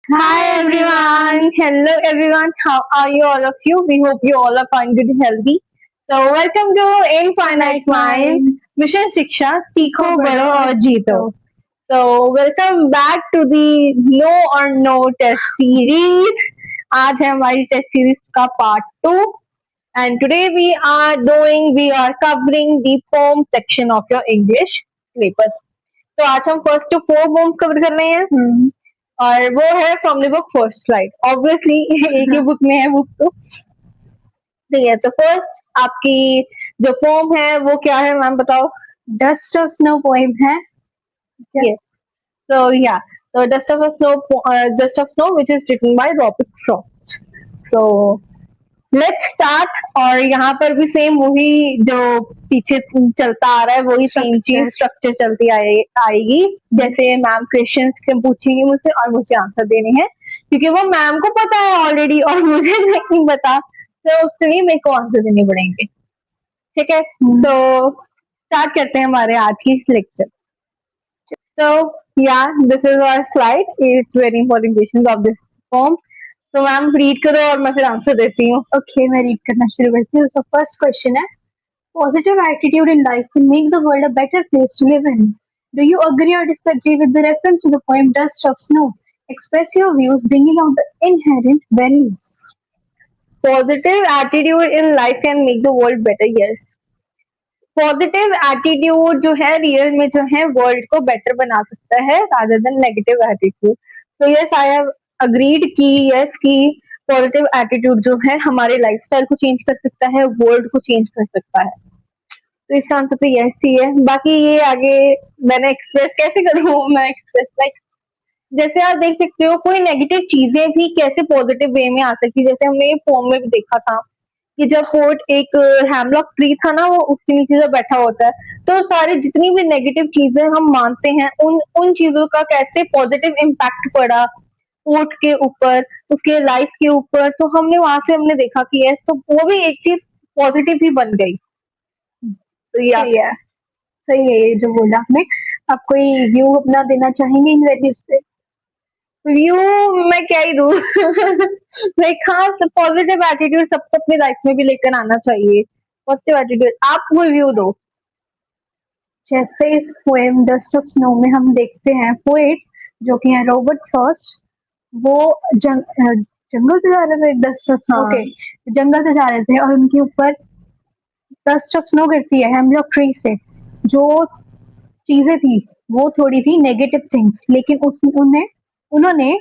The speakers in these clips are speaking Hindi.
Hi everyone. Hello everyone. How are you all of you? We hope you all are fine, good, and healthy. So welcome to Infinite Minds Mission Shiksha सीखो बढ़ो और जीतो. So welcome back to the No or No test series. आज है हमारी टेस्ट सीरीज का part 2 and today we are covering the poem section of your English syllabus. तो आज हम फर्स्ट टू 4 पोम्स कवर कर रहे हैं और वो है from the book first flight. Obviously एक ही बुक में है बुक तो ठीक है. तो फर्स्ट आपकी जो पोम है वो क्या है मैम बताओ. डस्ट ऑफ स्नो पोएम है. So yeah, so Dust of Snow, which is written by Robert Frost. So let's start. और यहाँ पर भी सेम वही जो पीछे चलता आ रहा है वही सेम चीज स्ट्रक्चर चलती आएगी. जैसे मैम क्वेश्चन पूछेंगे मुझसे और मुझे आंसर देने हैं क्योंकि वो मैम को पता है ऑलरेडी और मुझे नहीं पता, तो उसके लिए मेरे को आंसर देने पड़ेंगे. ठीक है. तो स्टार्ट करते हैं हमारे आज की lecture. So yeah, this is our slide. It's very important questions of this form. तो मैम रीड करो और मैं फिर आंसर देती हूँ. ओके, मैं रीड करना शुरू करती हूँ. सो फर्स्ट क्वेश्चन है, positive attitude in life can make the world a better place to live in. Do you agree or disagree with the reference to the poem dust of snow? Express your views bringing out the inherent values. Positive attitude in life can make the world better. Yes, positive attitude जो है रियल में जो है वर्ल्ड को बेटर बना सकता है रादर देन नेगेटिव एटीट्यूड. तो यस, आई हैव अग्रीड की यस कि पॉजिटिव एटीट्यूड जो है हमारे लाइफस्टाइल को चेंज कर सकता है, वर्ल्ड को चेंज कर सकता है. तो इसका आंसर तो यस ही है. बाकी ये आगे मैंने एक्सप्रेस कैसे करूँ, मैं एक्सप्रेस लाइक जैसे आप देख सकते हो कोई नेगेटिव चीजें भी कैसे पॉजिटिव वे में आ सकती है. जैसे हमने ये पोम में भी देखा था कि जब पोर्ट एक हैमलॉक ट्री था ना, वो उसके नीचे जब बैठा होता है तो सारी जितनी भी नेगेटिव चीजें हम मानते हैं उन चीजों का कैसे पॉजिटिव इम्पैक्ट पड़ा पोर्ट के ऊपर, उसके लाइफ के ऊपर. तो हमने वहां से हमने देखा कि यस, तो वो भी एक चीज पॉजिटिव ही बन गई. तो सही है ये जो बोला आपने. आप कोई व्यू अपना देना चाहेंगे इन वैल्यूज पे? व्यू मैं क्या ही दूं. लाइक हाँ, पॉजिटिव एटीट्यूड सबको अपनी लाइफ में भी लेकर आना चाहिए. पॉजिटिव एटीट्यूड, आप कोई व्यू दो. जैसे इस पोएम डस्ट ऑफ स्नो में हम देखते हैं पोएट जो कि है रॉबर्ट फ्रॉस्ट, वो जंगल से जा रहे थे. डस्ट ऑफ स्नो के जंगल से जा रहे थे और उनके ऊपर डस्ट ऑफ स्नो गिरती है हेमलॉक ट्री से. जो चीजें थी वो थोड़ी थी नेगेटिव थिंग्स, लेकिन उन्होंने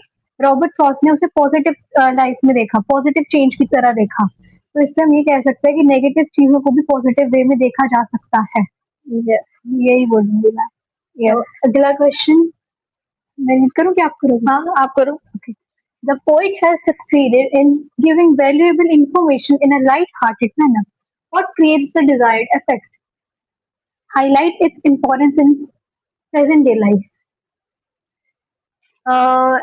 रॉबर्ट फ्रॉस्ट ने उसे पॉजिटिव लाइफ में देखा, पॉजिटिव चेंज की तरह देखा. तो इससे हम ये कह सकते हैं कि नेगेटिव चीजों को भी पॉजिटिव वे में देखा जा सकता है. यही बोलूंगी मैं. तो अगला क्वेश्चन मैं रीड करूँ कि आप करो? हाँ, आप करो. Okay. The poet has succeeded in giving valuable information in a light-hearted manner. What creates the desired effect? Highlight its importance in present day life.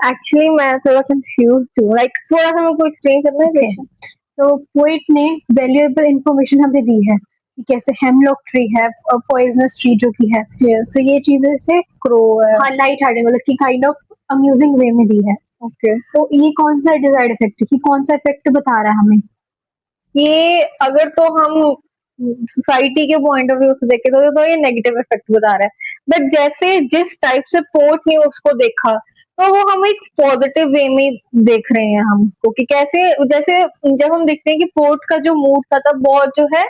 Actually मैं थोड़ा कंफ्यूज हूँ. लाइक थोड़ा सा मेरे को एक्सप्लेन करना है. तो पोएट ने वैल्यूएबल इंफॉर्मेशन हमें दी है कि कैसे हेमलॉक ट्री है और पॉइजनस ट्री जो की है. तो ये चीजें से क्रो लाइट हार्टेड मतलब कि काइंड ऑफ अम्यूजिंग वे में दी है. ओके. तो ये कौन सा डिजायर्ड इफेक्ट है कि कौन सा इफेक्ट बता रहा है हमें? ये अगर तो हम सोसाइटी के पॉइंट ऑफ व्यू से देखें तो ये नेगेटिव इफेक्ट बता रहा है. बट जैसे जिस टाइप से पोर्ट ने उसको देखा तो वो हम एक पॉजिटिव वे में देख रहे हैं हम उसको कि कैसे, जैसे जब हम देखते हैं कि पोर्ट का जो मूड था तब बहुत जो है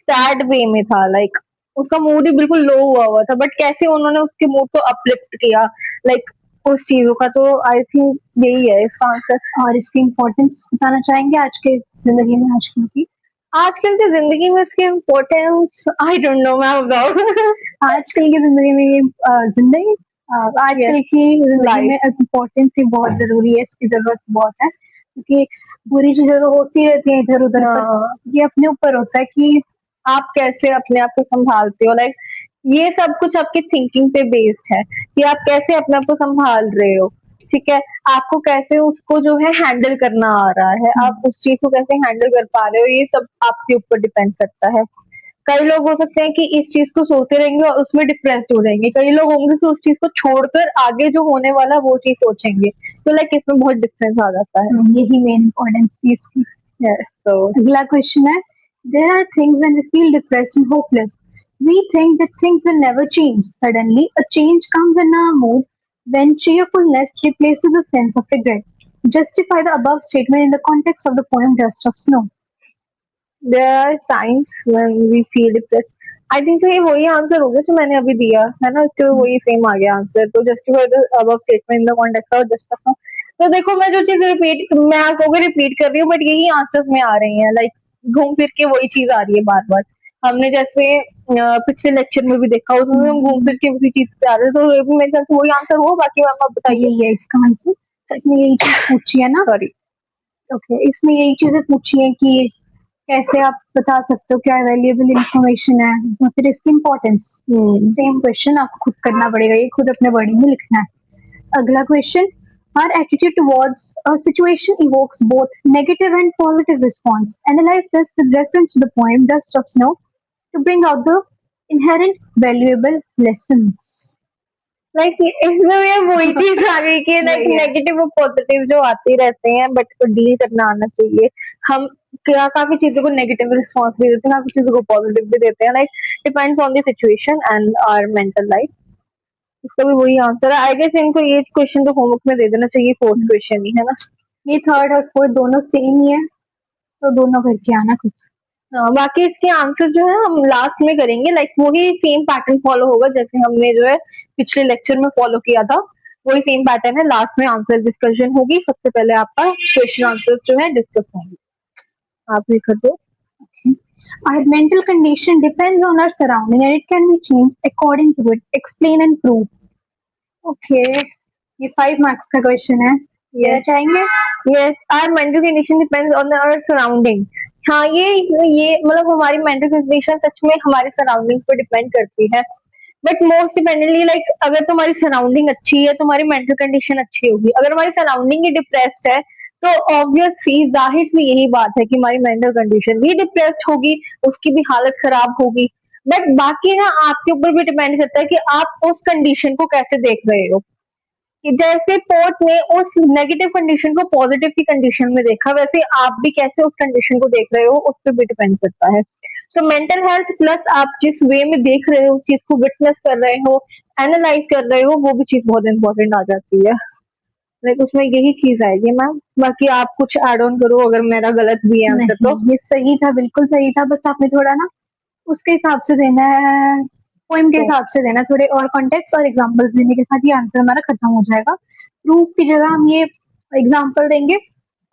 सैड वे में था. लाइक उसका मूड ही बिल्कुल लो हुआ था, बट कैसे उन्होंने उसके मूड को अपलिफ्ट किया लाइक उस चीजों का. तो आई थिंक यही है इसका आंसर. और इसकी इम्पोर्टेंस बताना चाहेंगे आज के जिंदगी में, आजकल की जिंदगी में इसकी importance I don't know ma'am बताओ. आजकल की जिंदगी में ये जिंदगी आजकल की जिंदगी में इम्पोर्टेंस ही बहुत जरूरी है. इसकी जरूरत बहुत है क्योंकि बुरी चीजें तो होती रहती हैं इधर उधर. ये अपने ऊपर होता है कि आप कैसे अपने आप को संभालते हो. लाइक ये सब कुछ आपकी थिंकिंग पे बेस्ड है कि आप कैसे अपने आप को संभाल रहे हो. ठीक है, आपको कैसे उसको जो है हैंडल करना आ रहा है, आप उस चीज को कैसे हैंडल कर पा रहे हो, ये सब आपके ऊपर डिपेंड करता है. कई लोग हो सकते हैं कि इस चीज को सोचते रहेंगे और उसमें डिप्रेस्ड हो जाएंगे. कई लोग होंगे कि उस चीज को छोड़कर आगे जो होने वाला वो चीज सोचेंगे. तो लाइक इसमें बहुत डिफरेंस आ जाता है. यही मेन इम्पोर्टेंस थी इसकी. तो अगला क्वेश्चन है, there are things when we feel depressed and hopeless. We think that things will never change. Suddenly, a change comes in our mood when cheerfulness replaces a sense of regret. Justify the above statement in the context of the poem Dust of Snow. there are times when we feel depressed. I think तो ये वही आंसर होगा जो मैंने अभी दिया है ना, इसके वही सेम आ गया आंसर. तो justify the above statement in the context of just of. तो देखो मैं जो चीज मैं आपको रिपीट कर रही हूँ, बट यही आंसर्स में आ रही हैं. लाइक घूम फिर के वही चीज आ रही है बार बार. हमने जैसे पिछले लेक्चर में भी देखा, उसमें हम घूम फिर के उसी चीज पे आ रहे हैं. तो ये भी मेरे ख्याल से वही आंसर हुआ. बाकी मैम आप बताइए. यही है इसका आंसर. इसमें यही चीज पूछी है ना. सॉरी. ओके, इसमें यही चीजें पूछी है कि कैसे आप बता सकते हो क्या वैल्यूएबल इंफॉर्मेशन है या फिर इसकी इम्पोर्टेंस. सेम क्वेश्चन आपको खुद करना पड़ेगा, ये खुद अपने वर्डिंग में लिखना है. अगला question, our attitude towards a situation evokes both negative and positive response. Analyze this with reference to the poem Dust of Snow to bring out the inherent valuable lessons. Like इसमें ये वही चीज आ गई कि लाइक नेगेटिव और पॉजिटिव जो आते रहते हैं, बट को डील करना आना चाहिए. हम काफी चीजों को नेगेटिव रिस्पॉन्स भी देते हैं, काफी चीजों को पॉजिटिव भी देते हैं. Like depends on the situation and our mental life. इसका भी वही आंसर है. आई गेस इनको ये क्वेश्चन तो होमवर्क में दे देना चाहिए. फोर्थ क्वेश्चन ही है ना. ये थर्ड और फोर्थ दोनों सेम ही है, तो दोनों करके आना कुछ. बाकी इसके आंसर जो है हम लास्ट में करेंगे. लाइक वही सेम पैटर्न फॉलो होगा जैसे हमने जो है पिछले लेक्चर में फॉलो किया था. वही सेम पैटर्न है. लास्ट में आंसर डिस्कशन होगी. सबसे पहले आपका क्वेश्चन आंसर्स जो है डिस्कस होंगे. आप भी कर दो. Our mental condition depends on our surrounding and it can be changed according to it. Explain and prove. Okay, ये 5 marks का क्वेश्चन है. ये चाहेंगे? Yes, our mental condition depends on our surrounding. हाँ, ये मतलब हमारी मेंटल कंडीशन सच में हमारे सराउंडिंग पर डिपेंड करती है. बट मोस्ट डिपेंडेंटली लाइक अगर तुम्हारी सराउंडिंग अच्छी है, तुम्हारी मेंटल कंडीशन अच्छी होगी. अगर हमारी सराउंडिंग ही डिप्रेस्ड है, तो ऑब्वियस सी जाहिर सी यही बात है कि हमारी मेंटल कंडीशन भी डिप्रेस्ड होगी, उसकी भी हालत खराब होगी. बट बाकी ना आपके ऊपर भी डिपेंड करता है कि आप उस कंडीशन को कैसे देख रहे हो. कि जैसे पोर्ट ने उस नेगेटिव कंडीशन को पॉजिटिव की कंडीशन में देखा, वैसे आप भी कैसे उस कंडीशन को देख रहे हो उस पर भी डिपेंड करता है. तो मेंटल हेल्थ प्लस आप जिस वे में देख रहे हो, उस चीज को विटनेस कर रहे हो, एनालाइज कर रहे हो, वो भी चीज बहुत इंपॉर्टेंट आ जाती है. लाइक उसमें यही चीज आएगी मैम. बाकी आप कुछ एड ऑन करो अगर मेरा गलत भी है आंसर तो. ये सही था, बिल्कुल सही था. बस आपने थोड़ा ना उसके हिसाब से देना है, पोएम के हिसाब से देना. थोड़े और कॉन्टेक्स्ट और एग्जांपल्स देने के साथ ये आंसर हमारा खत्म हो जाएगा. प्रूफ की जगह हम ये एग्जांपल देंगे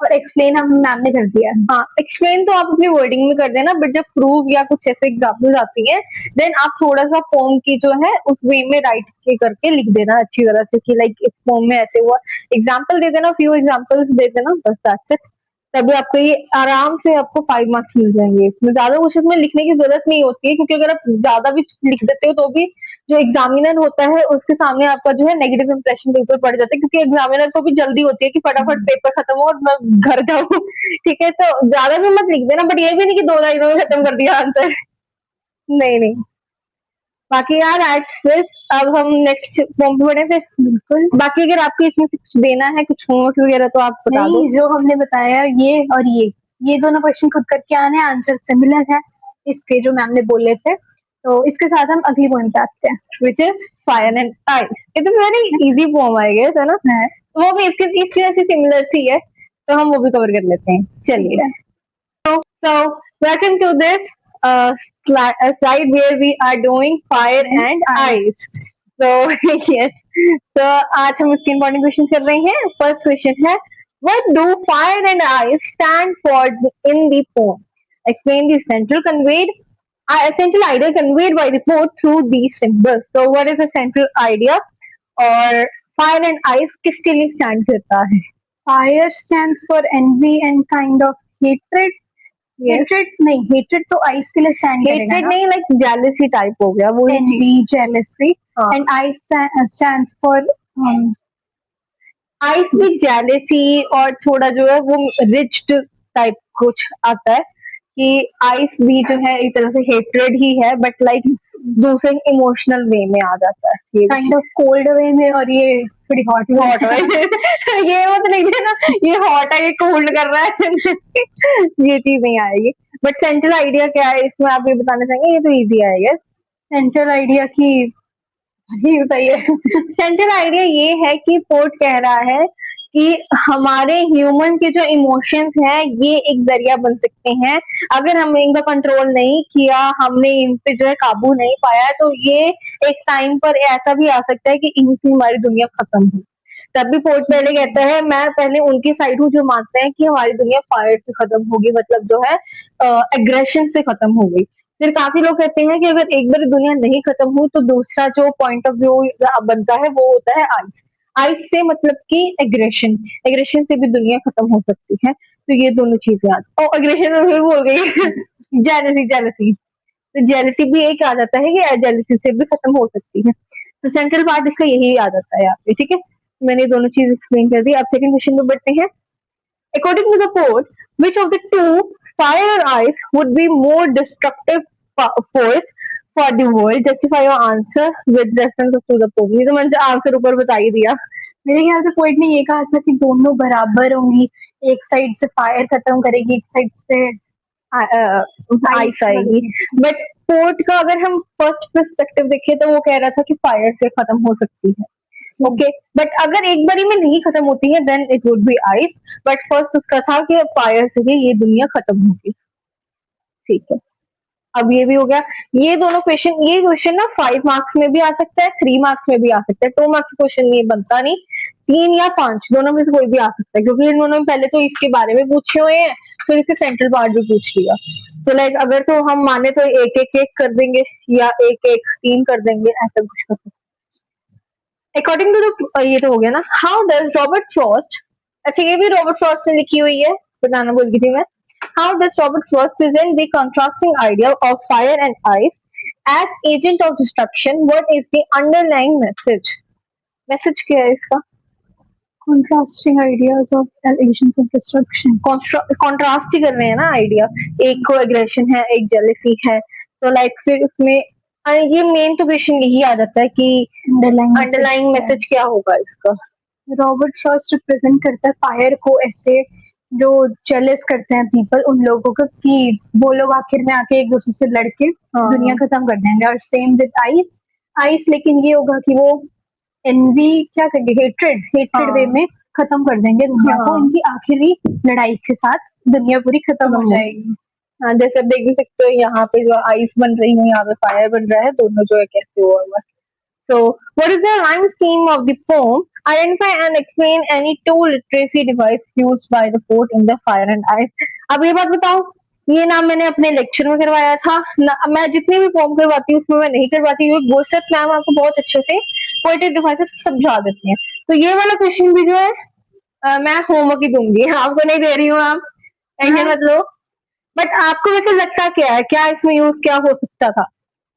और एक्सप्लेन हम मैम ने कर दिया. हाँ, एक्सप्लेन तो आप अपनी वर्डिंग में कर देना, बट जब प्रूफ या कुछ ऐसे एग्जांपल्स आती है, देन आप थोड़ा सा पोम की जो है उस वे में राइट के करके लिख देना अच्छी तरह से कि लाइक इस पोम में ऐसे हुआ. एग्जांपल दे देना, फ्यू एग्जांपल्स दे देना, बस दैट्स इट. तभी आपको ये आराम से आपको 5 मार्क्स मिल जाएंगे. इसमें ज्यादा कुछ इसमें लिखने की जरूरत नहीं होती है, क्योंकि अगर आप ज्यादा भी लिख देते हो तो भी जो एग्जामिनर होता है उसके सामने आपका जो है नेगेटिव इंप्रेशन के ऊपर पड़ जाता है, क्योंकि एग्जामिनर को भी जल्दी होती है कि फटाफट पेपर खत्म हो और मैं घर जाऊं. ठीक है, तो ज्यादा भी मत लिख देना, बट ये भी नहीं कि 2 लाइनों में खत्म कर दिया आंसर. नहीं. बाकी यार एट अब हम नेक्स्ट फॉर्म पे बढ़े थे. बिल्कुल. बाकी अगर आपको इसमें से कुछ देना है, कुछ होमवर्क वगैरह, तो आप बता दो. जो हमने बताया ये और ये दोनों क्वेश्चन खुद करके आने, आंसर सिमिलर है इसके जो मैम ने बोले थे. तो इसके साथ हम अगली पोएम पे आते हैं, which is fire and ice. It is very easy poem I guess, है ना. वो भी इसके जैसी सिमिलर सी है, तो हम वो भी कवर कर लेते हैं. चलिए. So welcome to this slide where we are doing fire and ice. So yes, so आज हम इसके important क्वेश्चन कर रहे हैं. फर्स्ट क्वेश्चन है, what do fire and ice stand for in the poem? Explain the central idea conveyed by the poet through these symbols. So what is the central idea? और fire and ice किसके लिए stand करता है? Fire stands for envy and kind of hatred. Hatred नहीं, हेट्रेड तो आइस के लिए स्टैंड करेगा. हेट्रेड नहीं, लाइक जेलसी टाइप हो गया वो. Envy, jealousy. And ice stands for ice भी जेलसी और थोड़ा जो है वो रिच्ड टाइप कुछ आता है कि आइस भी जो है एक तरह से हेट्रेड ही है, बट लाइक दूसरे इमोशनल वे में आ जाता है ये काइंड ऑफ कोल्ड वे में, और ये थोड़ी हॉट हॉट वे ये मत लिखिए ना, ये हॉट है ये कोल्ड कर रहा है ये चीज नहीं आएगी। बट सेंट्रल आइडिया क्या है इसमें आप ये बताना चाहेंगे? ये तो इजी है ये। सेंट्रल आइडिया की ही बताइए। सेंट्रल आइडिया ये है कि पोर्ट कह रहा है कि हमारे ह्यूमन के जो इमोशंस हैं ये एक जरिया बन सकते हैं। अगर हमने इनका कंट्रोल नहीं किया, हमने इन पे जो है काबू नहीं पाया, तो ये एक टाइम पर ऐसा भी आ सकता है कि इनसे हमारी दुनिया खत्म हो। तब भी पोर्ट पहले कहता है, मैं पहले उनकी साइड हूँ जो मानते हैं कि हमारी दुनिया फायर से खत्म होगी, मतलब जो है एग्रेशन से खत्म हो गई। फिर काफी लोग कहते हैं कि अगर एक बार दुनिया नहीं खत्म हुई तो दूसरा जो पॉइंट ऑफ व्यू बनता है वो होता है आइस। आइस से मतलब कि एग्रेशन, एग्रेशन से भी दुनिया खत्म हो सकती है। तो ये दोनों चीजें आती, और एग्रेशन तो फिर बोल गई जेलसी, जेलसी तो जेलसी भी एक आ जाता है कि जेलसी से भी खत्म हो सकती है। तो सेंट्रल पार्ट इसका यही आ जाता है यहाँ पे, ठीक है। मैंने दोनों चीज एक्सप्लेन कर दी। अब सेकंड क्वेश्चन में बढ़ते हैं। According to the poet, which of the two, fire or ice, would be more destructive force for the world? Justify your answer with reference to the poem. ये तो मैंने आंसर ऊपर बता ही दिया। मेरे ख्याल से पोइट ने ये कहा था कि दोनों बराबर होंगी, एक साइड से फायर खत्म करेगी, एक साइड से आइस आएगी। बट पोर्ट का अगर हम फर्स्ट पर्सपेक्टिव देखें तो वो कह रहा था कि फायर से खत्म हो सकती है। ओके, बट अगर एक बारी में नहीं खत्म होती है then it would be ice. But first उसका था कि फायर से ही ये दुनिया खत्म होगी। ठीक है, अब ये भी हो गया। ये दोनों क्वेश्चन, ये क्वेश्चन ना 5 मार्क्स में भी आ सकता है, 3 मार्क्स में भी आ सकता है। 2 मार्क्स क्वेश्चन ये बनता नहीं, 3 या 5 दोनों में से कोई भी आ सकता है, क्योंकि इन्होंने पहले तो इसके बारे में पूछे हुए हैं, फिर इसके सेंट्रल पार्ट भी पूछ लिया। तो लाइक अगर तो हम माने तो एक एक एक कर देंगे, या एक एक 3 कर देंगे, ऐसा कुछ कर सकते। अकॉर्डिंग टू द, ये तो हो गया ना। हाउ डज रॉबर्ट फ्रॉस्ट, अच्छा ये भी रॉबर्ट फ्रॉस्ट ने लिखी हुई है, बताना भूल गई थी मैं। How does Robert Frost present the contrasting idea of fire and ice as agent of destruction? What is the underlying message? Message क्या है इसका? contrasting ideas of allegations of destruction. Contrast ही कर रहे हैं ना आइडिया, एक को एग्रेशन है, एक जेलसी है, तो लाइक फिर उसमें ये मेन तो क्वेश्चन यही आ जाता है कि अंडरलाइंग मैसेज क्या होगा इसका। रॉबर्ट फ्रॉस्ट रिप्रेजेंट करता है फायर को, ऐसे जो जेलस करते हैं पीपल उन लोगों को कि वो लोग आखिर में आके एक दूसरे से लड़के दुनिया खत्म कर देंगे। और सेम विद आइस, आइस लेकिन ये होगा कि वो एनवी क्या करेंगे, हेट्रेड, हेट्रेड वे में खत्म कर देंगे दुनिया को, इनकी आखिरी लड़ाई के साथ दुनिया पूरी खत्म हो जाएगी। हाँ, जैसे आप देख भी सकते हो यहाँ पे जो आइस बन रही है, यहाँ पे फायर बन रहा है, दोनों जो है कैसे हुआ हुआ है। So, what is the rhyme scheme of the poem? Identify and explain any two literacy device used by the poet in the fire and ice. अब ये बात बताओ, ये नाम मैंने अपने लेक्चर में करवाया था ना, मैं जितनी भी पोम करवाती हूँ उसमें मैं नहीं करवाती हूँ। गुरशत मैम आपको बहुत अच्छे से पोएटिक डिवाइसेस समझा देती हैं। तो ये वाला क्वेश्चन भी जो है मैं होमवर्क ही दूंगी, आपको नहीं दे रही हूँ, आप टेंशन मत लो। बट आपको वैसे लगता क्या है, क्या इसमें यूज क्या हो सकता था?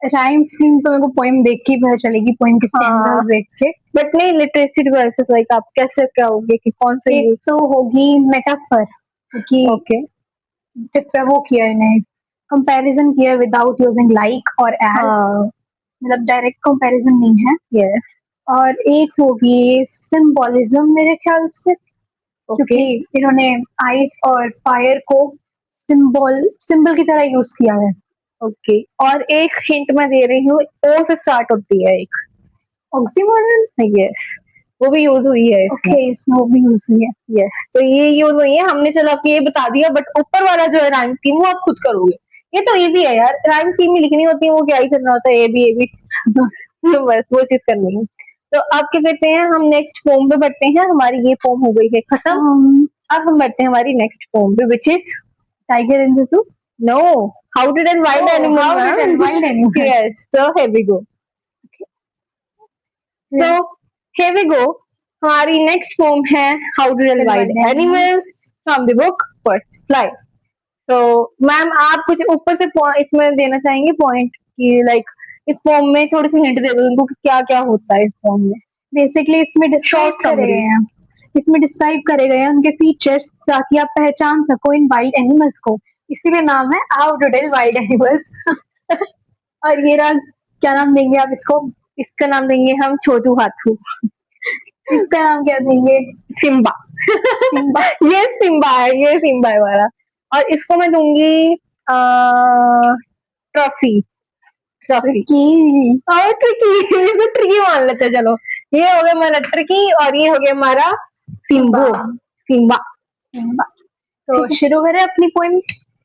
राइम स्कीम तो मेरे को पोएम देख के पता चलेगी, पोएम के स्टैंजास देख के। बट नहीं, लिटरेसी डिवाइसेस लाइक आप कैसे क्या होगे कि कौन से? एक तो होगी मेटाफर, कि ओके वो किया इन्हें कंपैरिजन किया विदाउट यूजिंग लाइक और एज, मतलब डायरेक्ट कंपैरिजन नहीं है। यस। और एक होगी सिंबोलिज्म मेरे ख्याल से, क्योंकि इन्होंने आइस और फायर को सिंबल की तरह यूज किया है। ओके, और एक हिंट मैं दे रही हूँ, ओ से स्टार्ट होती है एक, ऑक्सीमोरन। यस, वो भी यूज हुई है। ओके, इसमें वो भी यूज हुई है। यस, तो ये यूज हुई है। हमने चलो आपको ये बता दिया, बट ऊपर वाला जो है राइम स्कीम वो आप खुद करोगे। ये तो इजी है यार, राइम स्कीम में लिखनी होती है, वो क्या ही करना होता है, ए बी बस वो चीज करनी है। तो अब क्या करते हैं, हम नेक्स्ट फॉर्म पे बढ़ते हैं। हमारी ये फॉर्म हो गई है खत्म। अब हम बढ़ते हैं हमारी नेक्स्ट फॉर्म पे, विच is tiger in the zoo. No, how did and wild animal? How did and wild animal. Yes, so here we go. So here we go. हमारी next poem है How did and wild animals from the book First Fly. So ma'am आप कुछ ऊपर से इसमें देना चाहेंगे पॉइंट कि लाइक इस फॉर्म में थोड़ी सी हिंट दे दो इनको कि क्या क्या होता है इस फॉर्म में। बेसिकली इसमें डिस्क्राइब करे गए हैं, इसमें डिस्क्राइब करे गए हैं उनके फीचर्स ताकि आप पहचान सको इन वाइल्ड एनिमल्स को, इसीलिए नाम है how to tell wild animals. और ये रहा क्या नाम देंगे आप इसको? इसका नाम देंगे हम छोटू हाथू। इसका नाम क्या देंगे? सिम्बा। सिम्बा। ये सिम्बा है, ये सिम्बा है वाला। और इसको मैं दूंगी ट्रॉफी। ट्रॉफी की और ट्रिकी। इसको ट्रिकी मान लेते हैं, चलो। ये हो गया हमारा ट्रिकी और ये हो गया हमारा सिम्बू। सिम्बा। सिम्बा। तो शुरू करें अपनी पोइम?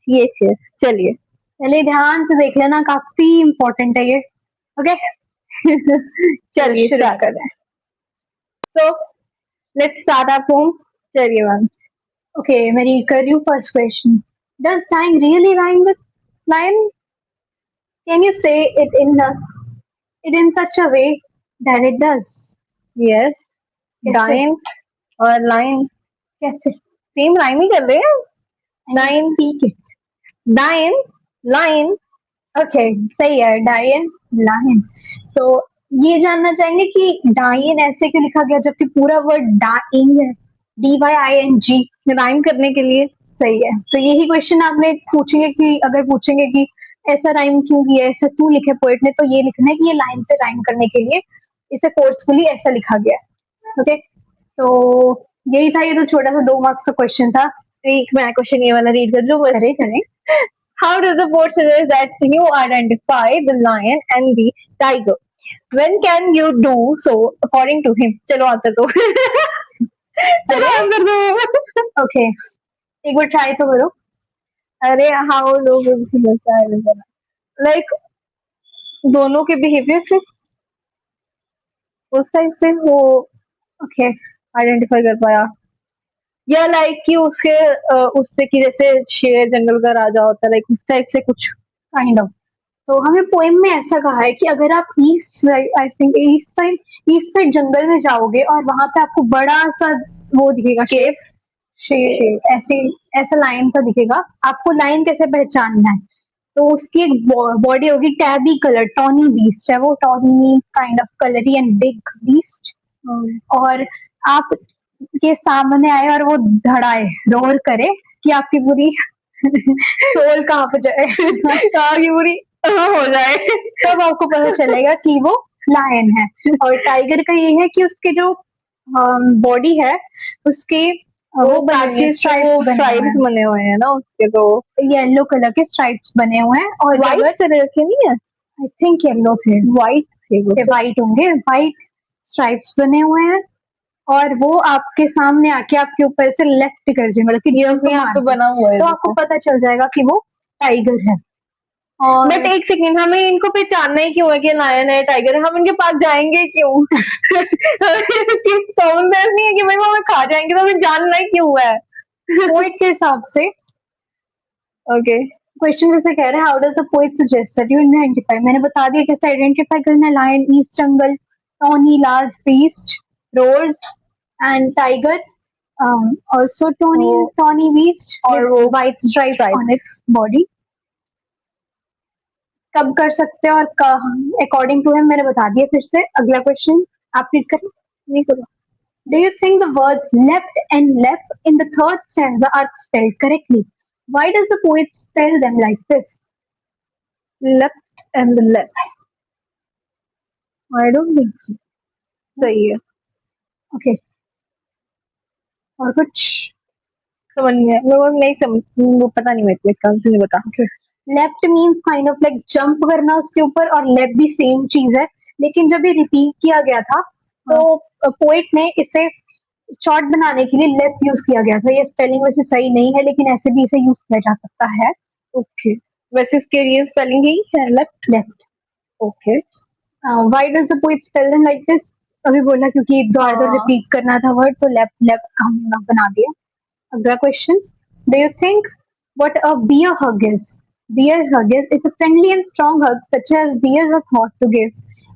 यस यस, चलिए। पहले ध्यान से देख लेना, काफी इम्पोर्टेंट है ये। ओके, चलिए शुरू स्टार्ट। कर रहे हैं। So let's start our poem. चलिए मैम। ओके, मैं रीड कर रही हूँ first question. Does time really rhyme with line? Can you say it in such a way that it does? Yes, कैसे? डाइन और लाइन कैसे? सेम राइम ही कर रहे हैं। Nine. स्पीक इट। Dine, line. ओके, सही है, डायन लाइन। तो ये जानना चाहेंगे कि डायन ऐसे क्यों लिखा गया जबकि पूरा वर्ड डाइंग है, DYING। राइम करने के लिए। सही है। तो यही क्वेश्चन आपने पूछेंगे कि अगर पूछेंगे कि ऐसा राइम क्यों किया है, ऐसा क्यों लिखे पोएट ने, तो ये लिखना है कि ये लाइन से राइम करने के लिए इसे फोर्सफुली ऐसा लिखा गया है। ओके, तो यही था। ये तो छोटा सा 2 मार्क्स का क्वेश्चन था। एक मैं क्वेश्चन ये वाला रीड कर लूं। करे करे। How does the poet suggest that you identify the lion and the tiger? When can you do so according to him? चलो आंसर दो। चलो आंसर दो। ओके, एक बार ट्राई तो करो। अरे हाउ लोग लाइक दोनों के बिहेवियर से, उस टाइप से वो ओके, आइडेंटिफाई कर पाया, या लाइक कि उसके उससे कि जैसे शेर जंगल का राजा होता है, लाइक उस टाइप से कुछ। Kind of. तो हमें पोएम में ऐसा कहा है कि अगर आप east side, I think east side जंगल में जाओगे और वहां पे आपको बड़ा सा वो दिखेगा, शेप ऐसे, ऐसा लाइन सा दिखेगा। आपको लाइन कैसे पहचानना है? तो उसकी एक बॉडी होगी टैबी कलर, टॉनी बीस्ट है वो। Tawny means kind of coloury and big beast. और आप के सामने आए और वो धड़ाए, रोर करे कि आपकी पूरी सोल कहाँ पे जाए, कहा कि पूरी हो जाए, तब आपको पता चलेगा कि वो लायन है। और टाइगर का ये है कि उसके जो बॉडी है, उसके वो स्ट्राइप्स बने हुए हैं ना उसके, तो येलो कलर के स्ट्राइप्स बने हुए हैं। और व्हाइट कलर के नहीं है, आई थिंक येलो थे, व्हाइट थे वो, व्हाइट होंगे, व्हाइट स्ट्राइप्स बने हुए हैं। और वो आपके सामने आके आपके ऊपर से लेफ्ट कर जाए, मतलब कि यहाँ पे बना हुआ है, तो आपको पता चल जाएगा कि वो टाइगर है। और बट एक सेकेंड, हमें इनको पहचानना ही क्यों है कि लायन है टाइगर है? हम इनके पास जाएंगे क्यों? कॉमन सेंस नहीं है कि भाई वो हमें खा जाएंगे, तो हमें जानना ही क्यों है? पोइट के हिसाब से। ओके, क्वेश्चन जैसे कह रहे हैं, how does the poet suggest that you identify? मैंने बता दिया कैसे आइडेंटिफाई करना है। Lion, east jungle, tawny large beast, roars and tiger, also tawny beast और वो white stripe on its body. कब कर सकते हैं और अकॉर्डिंग टू हिम मैंने बता दिया। फिर से अगला क्वेश्चन आप रीड करें। नहीं करो। Do you think the words left and left in the third stanza are spelled correctly? Why does the poet spell them like this? Left and left, I don't think so. सही है। Okay. और कुछ समझ में मेरे को नहीं समझ, वो पता नहीं, मेरे को इसका आंसर नहीं पता। okay. Left means kind of like jump करना उसके ऊपर, और left भी सेम चीज है। लेकिन जब ये रिपीट किया गया था तो पोएट ने इसे शॉर्ट बनाने के लिए लेफ्ट यूज किया गया था। ये स्पेलिंग वैसे सही नहीं है, लेकिन ऐसे भी इसे यूज किया जा सकता है। ओके, वैसे इसके लिए स्पेलिंग ही है left. Left. Okay, why does the poet spell them like this? अभी बोला क्योंकि दोबारा रिपीट करना था वर्ड, तो लेफ्ट लेफ्ट हमने बना दिया। अगला question, do you think what a bear hug is? Bear hug is a friendly and strong hug such as bears are thought to give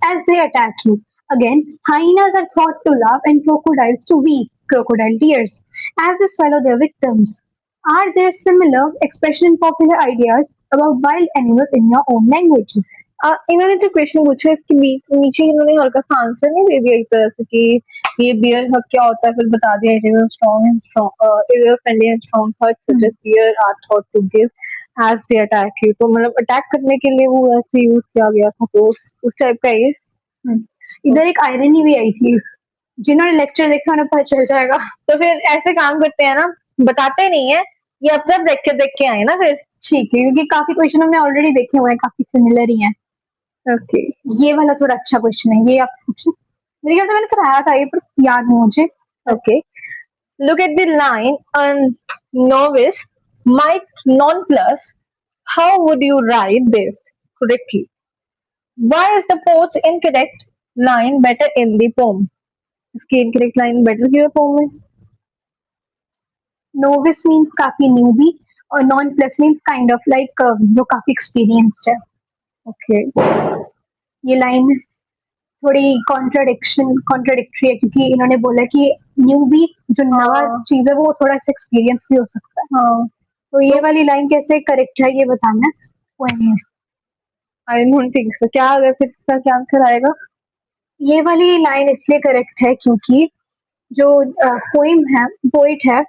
as they attack you. Again, hyenas are thought to laugh and crocodiles to weep crocodile tears as they swallow their victims. Are there similar expression and popular ideas about wild animals in your own languages? इन्होंने जो क्वेश्चन पूछा है इसके नीचे इन्होंने हल्का सा आंसर नहीं दे दिया एक तरह से कि ये बियर हग क्या होता है, फिर बता दिया it is a friendly and strong hug such as bear are thought to give as they attack you, तो मतलब अटैक करने के लिए वो ऐसे यूज किया गया था, तो उस टाइप का ये। इधर एक आयरनी भी आई थी, जिन्होंने लेक्चर देखा उन्हें पता चल जाएगा। तो फिर ऐसे काम करते हैं ना, बताते नहीं है, ये अपना लेक्चर देख के आए ना फिर। ठीक है, क्योंकि काफी क्वेश्चन हमने ऑलरेडी देखे हुए हैं, काफी सिमिलर ही हैं। ओके, ये वाला थोड़ा अच्छा क्वेश्चन है, ये आप पूछे। मेरे ख्याल से मैंने कराया था ये, पर याद नहीं मुझे। Okay, look at the line, a novice might nonplus. How would you write this correctly? Why is the poet's incorrect line better in the poem? इसकी incorrect line better क्यों है poem में? नोविस मीन्स काफी न्यूबी, और non plus means kind of like जो काफी एक्सपीरियंस्ड है। ओके, ये लाइन थोड़ी कॉन्ट्राडिक्टरी है, क्योंकि इन्होंने बोला कि न्यूबी जो नवा हाँ। चीज है वो थोड़ा सा एक्सपीरियंस भी हो सकता है। हाँ, तो ये वाली लाइन कैसे करेक्ट है ये बताना है poem में। I don't think so. क्या अगर फिर इसका क्या आंसर आएगा? ये वाली लाइन इसलिए करेक्ट है क्योंकि जो पोइम है, पोइट है,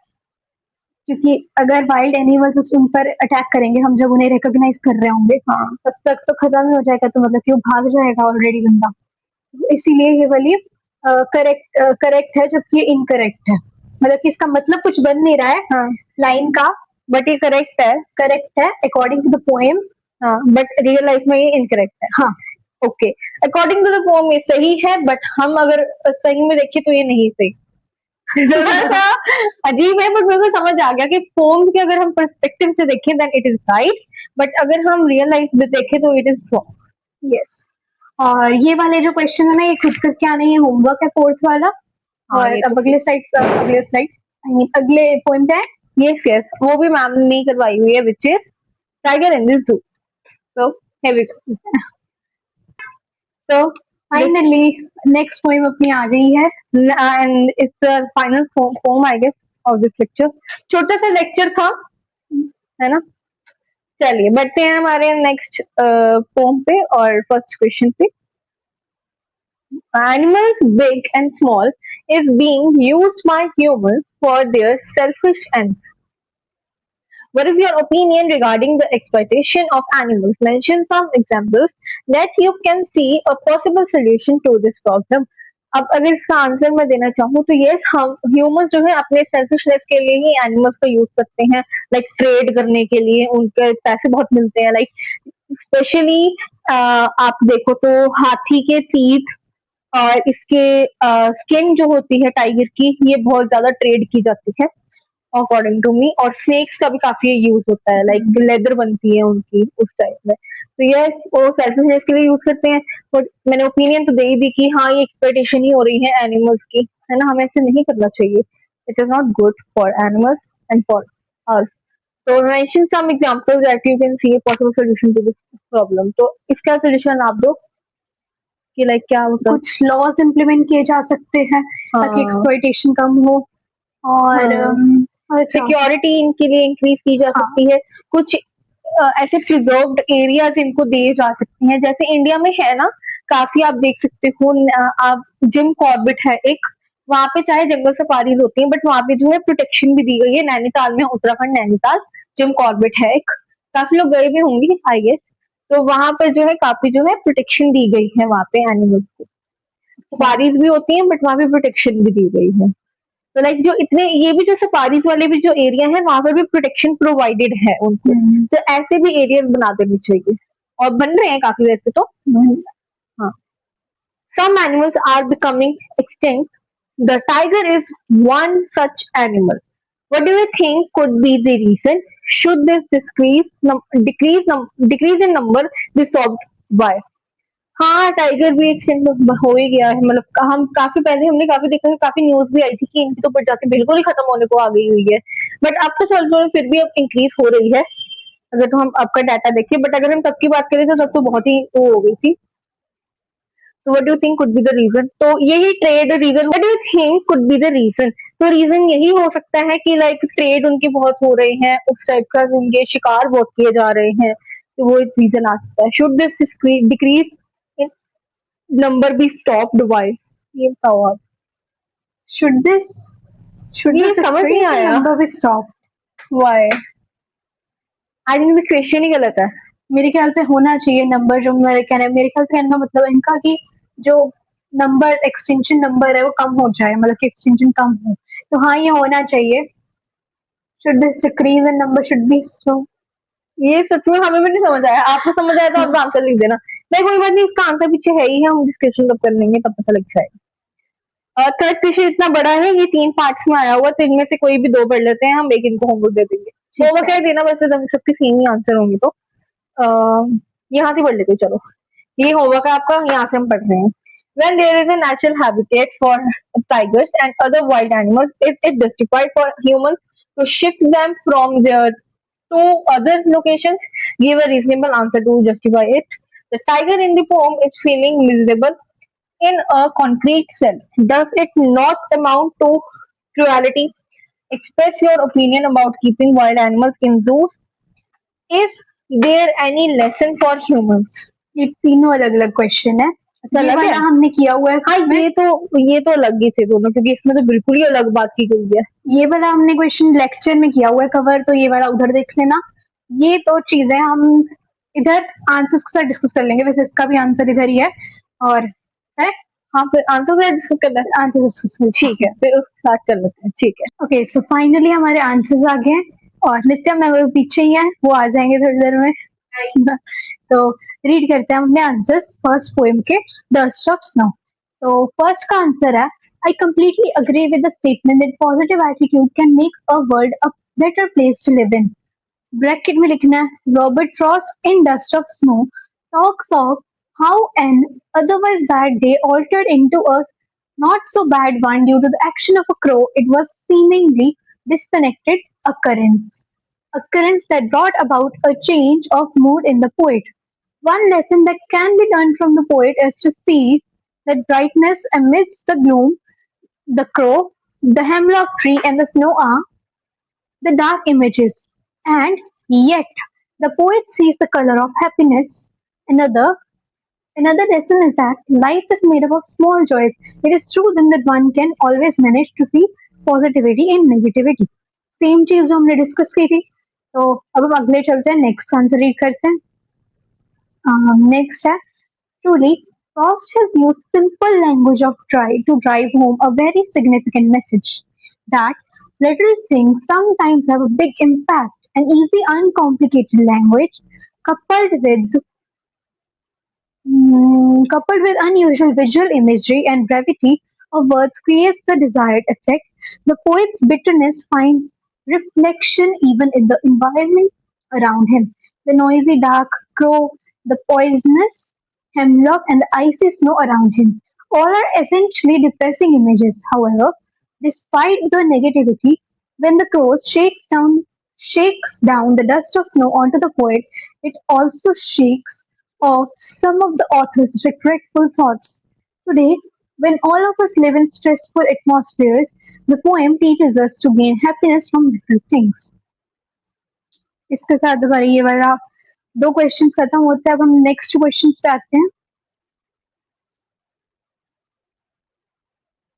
क्योंकि अगर वाइल्ड एनिमल्स उन पर अटैक करेंगे, हम जब उन्हें रिकॉग्नाइज कर रहे होंगे, हाँ, तब तक तो खत्म ही हो जाएगा, तो मतलब कि वो भाग जाएगा ऑलरेडी बंदा। तो इसीलिए ये वाली करेक्ट है, जबकि इनकरेक्ट है, मतलब कि इसका मतलब कुछ बन नहीं रहा है हाँ, लाइन का, बट ये करेक्ट है अकॉर्डिंग टू द पोएम। हाँ, बट रियल लाइफ में ये इनकरेक्ट है। हाँ, okay, according to the poem ये सही है, बट हम अगर सही में देखें तो ये नहीं सही। थोड़ा सा अजीब है, बट मेरे को समझ आ गया कि पोम के अगर हम पर्सपेक्टिव से देखें then it is right, but अगर हम रियल लाइफ में देखें तो इट इज रॉन्ग। यस। और ये वाले जो क्वेश्चन है ना, ये खुद करके आना, ये होमवर्क है फोर्थ वाला। हाँ, और ये अब अगले स्लाइड आई मीन अगले पोएम पे है। यस यस, वो भी मैम ने करवाई हुई है, which is tiger in this zoo. So here we go. So finally next poem अपनी आ गई है, and it's the final form I guess of this lecture. छोटा सा लेक्चर था, है ना? चलिए बढ़ते हैं हमारे नेक्स्ट पोम पे और फर्स्ट क्वेश्चन पे। Animals big and small is being used by humans for their selfish ends. What is your opinion regarding the exploitation of animals? Mention some examples that you can see a possible solution to this problem. अब अगर इसका आंसर मैं देना चाहूँ तो यस, हम ह्यूमंस जो है अपने सेल्फिशनेस के लिए ही एनिमल्स का यूज करते हैं, लाइक ट्रेड करने के लिए, उनके पैसे बहुत मिलते हैं, लाइक स्पेशली आप देखो तो हाथी के टीथ और इसके स्किन जो होती है टाइगर की, ये बहुत ज्यादा ट्रेड की जाती है अकॉर्डिंग टू मी, और स्नेक्स का भी काफी यूज होता है, लाइक लेदर बनती है उनकी उस टाइप में। तो ये वो सेल्फिशनेस के लिए यूज करते हैं, बट मैंने ओपिनियन तो दे ही दी कि हाँ ये एक्सप्लॉयटेशन ही हो रही है एनिमल्स की, है ना? हमें ऐसे नहीं करना चाहिए, it is not good for animals and for us. तो mention some examples that you can see a possible solution to this problem. तो इसका सॉल्यूशन आप दो कि लाइक क्या होता है। कुछ लॉज इम्प्लीमेंट किए जा सकते हैं ताकि हाँ, एक्सप्लॉयटेशन कम हो, और हाँ, और क्या? सिक्योरिटी इनके लिए इंक्रीज की जा हाँ, सकती है, कुछ ऐसे प्रिजर्व्ड एरियाज इनको दिए जा सकते हैं, जैसे इंडिया में है ना काफी, आप देख सकते हो आप जिम कॉर्बेट है एक, वहां पे चाहे जंगल सफारीज होती हैं, बट वहां पे जो है प्रोटेक्शन भी दी गई है। नैनीताल में, उत्तराखंड नैनीताल जिम कॉर्बेट है एक, काफी लोग गए भी होंगे आई गेस। तो वहां पर जो है काफी जो है प्रोटेक्शन दी गई है वहां पे एनिमल्स को, सफारीज भी होती हैं बट वहां पे प्रोटेक्शन भी दी गई है। तो लाइक जो इतने ये भी जो सफारीज वाले भी जो एरिया है वहां पर भी प्रोटेक्शन प्रोवाइडेड है उनको, तो ऐसे भी एरिया बना देने चाहिए, और बन रहे हैं काफी वैसे तो। हाँ, some animals are becoming extinct. The tiger is one such animal. What do you think could be the reason? Should this decrease in number be solved by? हाँ, टाइगर भी एक्सटेंड हो ही गया है, मतलब हम काफी पहले हमने काफी देखा है, काफी न्यूज भी आई थी कि इनकी तो प्रजाति बिल्कुल ही खत्म होने को आ गई हुई है, बट अब तो चल रहा फिर भी अब इंक्रीज हो रही है अगर तो हम आपका डाटा देखें, बट अगर हम तब की बात करें तो तब तो बहुत ही वो हो गई थी। तो what do think could be the reason? तो यही trade reason, what do think could be the reason? तो रीजन यही हो सकता है कि लाइक ट्रेड उनके बहुत हो रहे हैं, उस टाइप का उनके शिकार बहुत किए जा रहे हैं, तो वो एक रीजन आ सकता है। Should this decrease in number be stopped bye? ये बताओ आप। should this ये समझ नहीं आया, number be stopped? Why? I think question ही गलत है। मेरे ख्याल से होना चाहिए नंबर, जो मेरे ख्याल से कहने का मतलब इनका कि जो नंबर एक्सटेंशन नंबर है वो कम हो जाए, मतलब कि एक्सटेंशन कम हो, तो हाँ ये होना चाहिए। Should this decrease in number should be so. ये सच में हमें भी नहीं समझ आया, आपको समझ आया तो आप आंसर लिख देना। नहीं कोई बात नहीं, इसका आंसर पीछे है ही, हम डिस्कशन कब कर लेंगे तब पता लग जाएगा। थर्ड क्वेश्चन इतना बड़ा है, ये 3 पार्ट्स में आया हुआ, तो इनमें से कोई भी 2 पढ़ लेते हैं, हम एक इनको होमवर्क दे देंगे। ठीक होमवर्क है। है देना, वैसे तो सबके सेम ही आंसर होंगे, तो यहाँ से पढ़ लेते हैं, चलो। ये होमवर्क है आपका, यहाँ से हम पढ़ रहे हैं। When there is a natural habitat for tigers and other wild animals, is it justified for humans to shift them from their to other locations? Give a reasonable answer to justify it. The tiger in the poem is feeling miserable in a concrete cell. Does it not amount to cruelty? Express your opinion about keeping wild animals in zoos. Is there any lesson for humans? ये तीनों अलग अलग क्वेश्चन है। अच्छा, ये अलग वाला है? हमने किया हुआ है हाँ, इसमें। ये तो अलग ही थे दोनों, क्योंकि इसमें तो बिल्कुल ही अलग बात की गई है। ये वाला हमने क्वेश्चन लेक्चर में किया हुआ है कवर, तो ये वाला उधर देख लेना। ये तो चीजें हम इधर आंसर्स के साथ डिस्कस कर लेंगे, वैसे इसका भी आंसर इधर ही है। और है हाँ, फिर आंसर से डिस्कस करना है। आंसर डिस्कस कर, ठीक है, फिर उसके साथ कर लेते हैं, ठीक है। ओके। सो फाइनली हमारे आंसर्स आ गए हैं, और नित्या मैम वो पीछे ही है, वो आ जाएंगे थोड़ी देर में। तो रीड करते हैं हम अपने आंसर्स फर्स्ट पोएम के, डस्ट ऑफ स्नो। तो फर्स्ट का आंसर है, I completely agree with the statement that positive attitude can make a world a better place to live in. Bracket में लिखना है, Robert Frost in dust of snow talks of how an otherwise bad day altered into a not so bad one due to the action of a crow. It was seemingly disconnected occurrence that brought about a change of mood in the poet. One lesson that can be learned from the poet is to see that brightness amidst the gloom. The crow, the hemlock tree, and the snow are the dark images, and yet the poet sees the color of happiness. Another lesson is that life is made up of small joys. It is true then that one can always manage to see positivity in negativity. Same चीज जो हमने डिस्कस की थी। तो अब हम अगले चलते हैं, नेक्स्ट आंसर रीड करते हैं। नेक्स्ट है, truly, Frost has used simple language of try to drive home a very significant message that little things sometimes have a big impact. An easy, uncomplicated language coupled with coupled with unusual visual imagery and brevity of words creates the desired effect. The poet's bitterness finds reflection even in the environment around him. The noisy dark crow, the poisonous hemlock, and the icy snow around him. All are essentially depressing images. However, despite the negativity, when the crow shakes down the dust of snow onto the poet, it also shakes off some of the author's regretful thoughts. Today, when all of us live in stressful atmospheres, the poem teaches us to gain happiness from little things. इसके साथ हमारे ये वाला 2 क्वेश्चंस खत्म होते हैं। अब हम नेक्स्ट क्वेश्चंस पे आते हैं।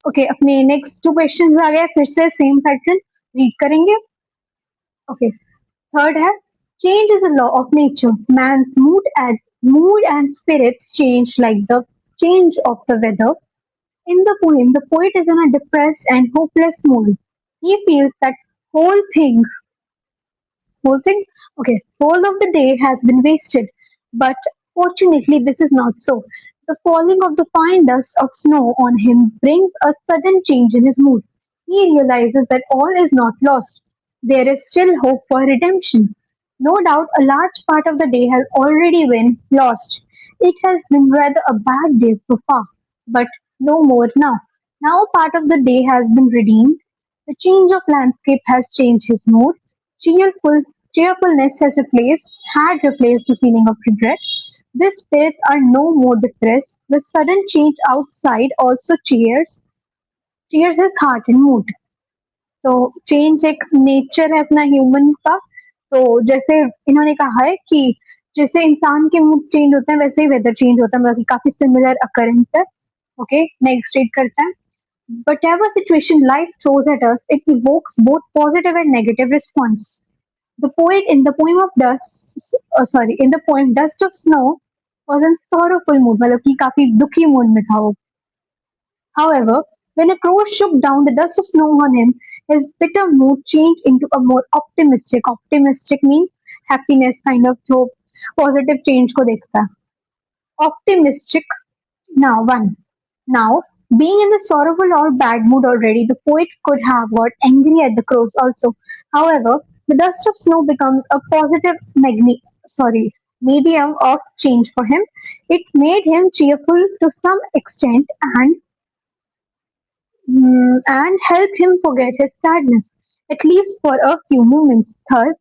ओके, अपने नेक्स्ट 2 क्वेश्चंस आ गए, फिर से सेम पैटर्न रीड करेंगे। ओके, थर्ड है, change is a law of nature. Man's mood and spirits change like the change of the weather. In the poem, the poet is in a depressed and hopeless mood. He feels that whole thing, whole thing, whole of the day has been wasted. But fortunately, this is not so. The falling of the fine dust of snow on him brings a sudden change in his mood. He realizes that all is not lost. There is still hope for redemption. No doubt, a large part of the day has already been lost. It has been rather a bad day so far, but no more now. Now, a part of the day has been redeemed. The change of landscape has changed his mood. Cheerful, cheerfulness had replaced the feeling of regret. These spirits are no more depressed. The sudden change outside also cheers his heart and mood. तो चेंज एक नेचर है अपना ह्यूमन का। तो जैसे इन्होंने कहा है कि जैसे इंसान के मूड चेंज होते हैं वैसे ही वेदर चेंज होता है, मतलब कि काफी सिमिलर अकरेंस है। ओके, नेक्स्ट रीड करते हैं। Whatever situation life throws at us, it evokes both positive and negative response. The poet in the poem of in the poem Dust of Snow was in sorrowful mood, मतलब कि काफी दुखी मूड में था वो. However, when a crow shook down the dust of snow on him, his bitter mood changed into a more optimistic. Optimistic means happiness kind of जो positive change को देखता है. Optimistic. Now, one. Now, being in the sorrowful or bad mood already, the poet could have got angry at the crows also. However, the dust of snow becomes a positive medium of change for him. It made him cheerful to some extent and help him forget his sadness, at least for a few moments. Thus,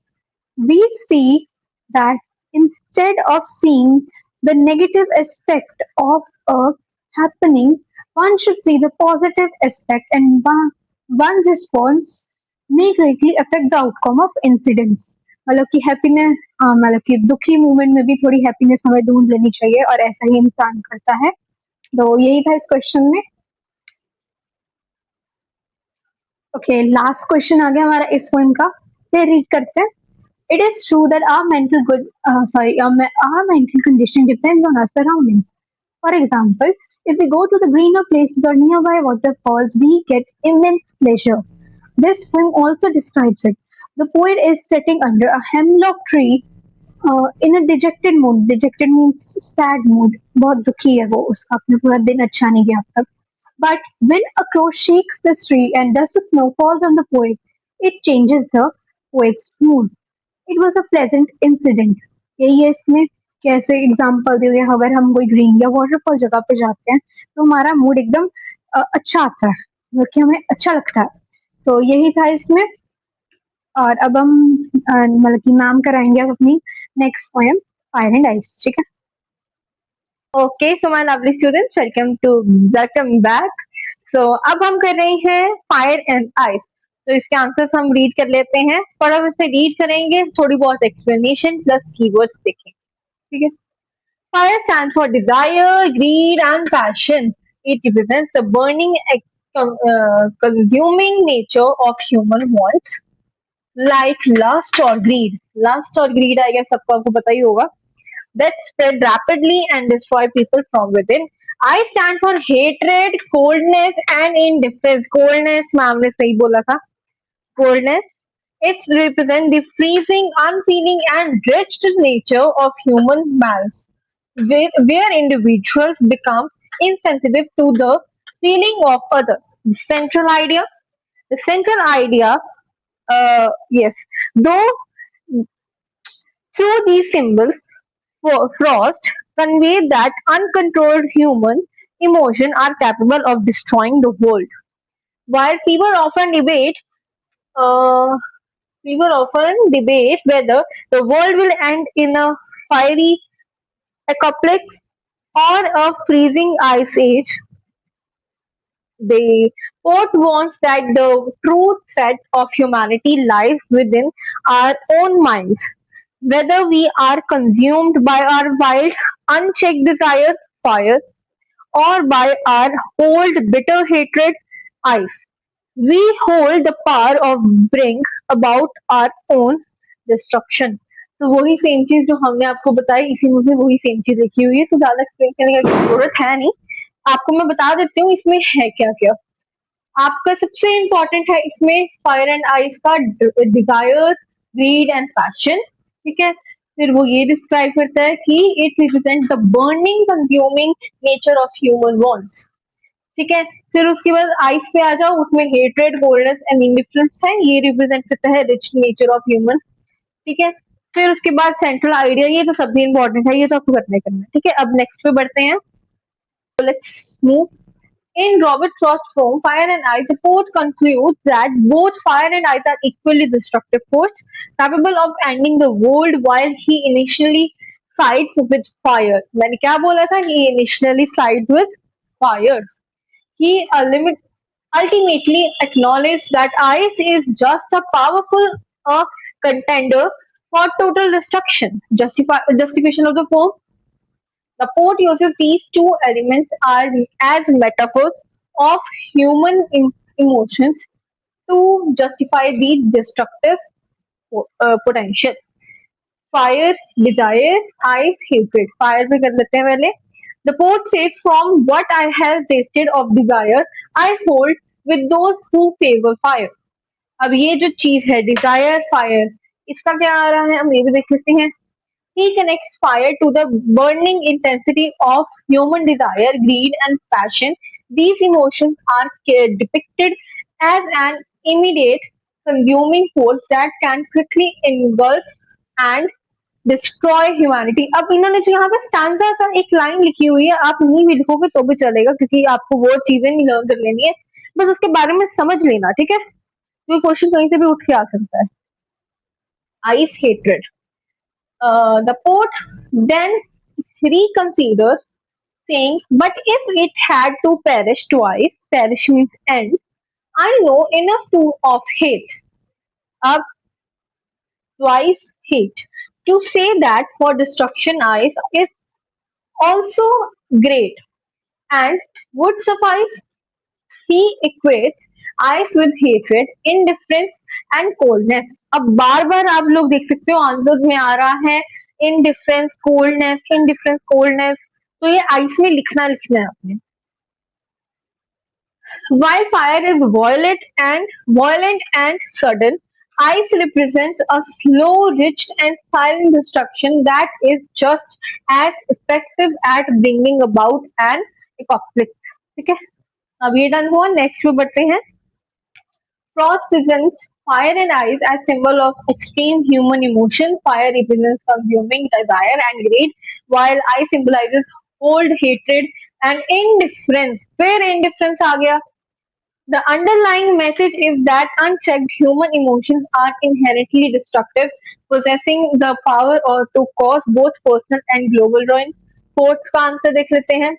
we see that instead of seeing the negative aspect of a happening, one should see the positive aspect, and one's response may greatly affect the outcome of incidents. मतलब कि हैप्पीनेस, मतलब कि दुखी मोमेंट में भी थोड़ी हैप्पीनेस हमें ढूंढ लेनी चाहिए और ऐसा ही इंसान करता है. तो यही था इस क्वेश्चन में. ओके, लास्ट क्वेश्चन आ गया हमारा इस पोएम का. फिर रीड करते हैं. It is true that our mental condition depends on our surroundings. For example, if we go to the greener places or nearby waterfalls, we get immense pleasure. This poem also describes it. The poet is sitting under a hemlock tree in a dejected mood. Dejected means sad mood. बहुत दुखी है वो, उसका अपने पूरा दिन अच्छा नहीं गया अब तक. But when a crow shakes the tree and dust of snow falls on the poet, it changes the poet's mood. It was a pleasant incident. यही है इसमें. कैसे एग्जाम्पल दे, अगर हम कोई ग्रीन या वाटरफॉल जगह पे जाते हैं तो हमारा मूड एकदम अच्छा आता है, बल्कि हमें अच्छा लगता है. तो यही था इसमें. और अब हम मतलब कि मैम कराएंगे अब अपनी next poem fire and ice. ठीक है. Okay, so my lovely students, welcome back. So अब हम कर रहे हैं फायर एंड आइस. तो इसके आंसर्स हम रीड कर लेते हैं. फटाफट से रीड करेंगे, थोड़ी बहुत एक्सप्लेनेशन प्लस कीवर्ड्स देखेंगे. ठीक है. Fire stands for desire, greed, and passion. It represents the burning, consuming nature of human wants, like lust or greed. Lust or greed, I guess सबको आपको पता ही होगा. That spread rapidly and destroy people from within. I stand for hatred, coldness, and indifference. Coldness, ma'am ने सही बोला था. Coldness. It represents the freezing, unfeeling, and wretched nature of human malice, where individuals become insensitive to the feeling of others. The central idea, yes, though through these symbols, Frost conveyed that uncontrolled human emotions are capable of destroying the world. While uh, people often debate whether the world will end in a fiery apocalypse or a freezing ice age, the quote warns that the true threat of humanity lies within our own minds. Whether we are consumed by our wild, unchecked desires, fire, or by our cold, bitter hatred, ice, we hold the power of bring about our own destruction. तो वही सेम चीज जो हमने आपको बताई, इसी में भी वही सेम चीज लिखी हुई है. तो ज्यादा एक्सप्लेन करने की जरूरत है नहीं. आपको मैं बता देती हूँ इसमें है क्या क्या. आपका सबसे इम्पोर्टेंट है इसमें फायर एंड आइस का डिजायर, ग्रीड एंड पैशन. ठीक है. फिर वो ये डिस्क्राइब करता है कि it represent the burning consuming nature of human wants. ठीक है. फिर उसके बाद आइस पे आ जाओ, उसमें हेट्रेड, कोल्डनेस एंड इंडिफरेंस है, ये रिप्रेजेंट करता है रिच नेचर ऑफ ह्यूमन. ठीक है. फिर उसके बाद सेंट्रल आइडिया, ये तो सबसे इंपॉर्टेंट है, ये तो आपको करना ही करना है. ठीक है. अब नेक्स्ट पे बढ़ते हैं. Let's move. In Robert Frost's poem Fire and Ice, the poet concludes that both fire and ice are equally destructive forces, capable of ending the world. While he initially sides with fire. मैंने क्या बोला था? He initially sides with fire. He ultimately acknowledged that ice is just a powerful contender for total destruction. Justification of the poem. The poet uses these two elements as metaphors of human emotions to justify the destructive potential. Fire, desire, ice, hatred. Fire पे कर लेते हैं पहले. The poet says, from what I have tasted of desire, I hold with those who favor fire. अब ये जो चीज है desire, fire, इसका क्या आ रहा है हम ये भी देख लेते हैं. He connects fire to the burning intensity of human desire, greed, and passion. These emotions are depicted as an immediate, consuming force that can quickly engulf and destroy humanity. अब इन्होंने जो यहाँ पे स्टैंजा का एक लाइन लिखी हुई है, आप नहीं भी लिखोगे तो भी चलेगा क्योंकि आपको वो चीजें नहीं लर्न कर लेनी है, बस उसके बारे में समझ लेना, ठीक है. तो ये क्वेश्चन कहीं से भी उठ के आ सकता है. Ice hatred. The poet then reconsiders, saying, "But if it had to perish twice, perish means end, I know enough of hate, of twice hate, to say that for destruction ice is also great, and would suffice." He equates ice with hatred, indifference and coldness. अब बार बार आप लोग देख सकते हो आंसर्स में आ रहा है indifference, coldness, indifference, coldness. तो ये आइस में लिखना है आपने. While fire is violent and sudden, ice represents a slow, rich and silent destruction that is just as effective at bringing about an conflict. ठीक है. अब ये डन हुआ. नेक्स्ट पे बढ़ते हैं. Frost presents fire and ice as symbol of extreme human emotion. Fire represents consuming desire and greed, while ice symbolizes cold hatred and indifference. फिर indifference आ गया. The underlying message is that unchecked human emotions are inherently destructive, possessing the power or to cause both personal and global ruin. Fourth का आंसर देख लेते हैं.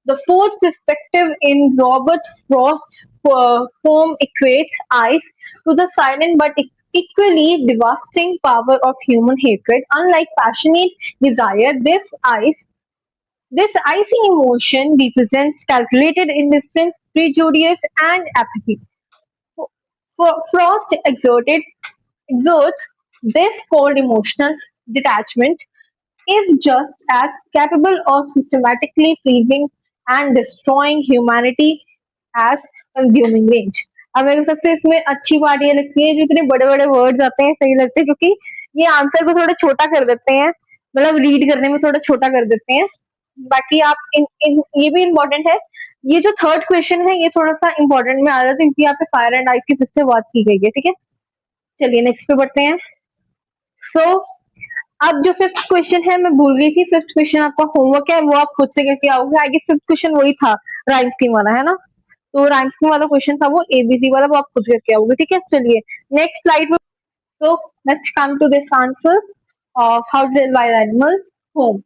The fourth perspective in Robert Frost's poem equates ice to the silent but equally devastating power of human hatred. Unlike passionate desire, this icy emotion represents calculated indifference, prejudice, and apathy. Frost exerts this cold emotional detachment is just as capable of systematically freezing and destroying humanity as consuming range. अब मेरे को सबसे इसमें अच्छी बात ये लगती है जो इतने बड़े बड़े वर्ड्स आते हैं सही लगते हैं क्योंकि ये आंसर को थोड़ा छोटा कर देते हैं, मतलब रीड करने में थोड़ा छोटा कर देते हैं. बाकी आप इन ये भी इम्पोर्टेंट है. ये जो थर्ड क्वेश्चन है ये थोड़ा सा इम्पोर्टेंट में आ जाता है क्योंकि यहाँ पे फायर एंड आइस की फिर से बात की गई है. ठीक है, चलिए नेक्स्ट पे बढ़ते हैं. सो अब जो फिफ्थ क्वेश्चन है मैं भूल गई थी. फिफ्थ क्वेश्चन आपका होमवर्क है वो आप खुद से करके आओगे. आई गेस फिफ्थ क्वेश्चन वही था राइम स्कीम वाला, है ना. तो राइम स्कीम वाला क्वेश्चन था वो एबीसी वाला, वो आप खुद करके आओगे. ठीक है, चलिए नेक्स्ट स्लाइड में. So let's come to this answer of how to tell wild animal home.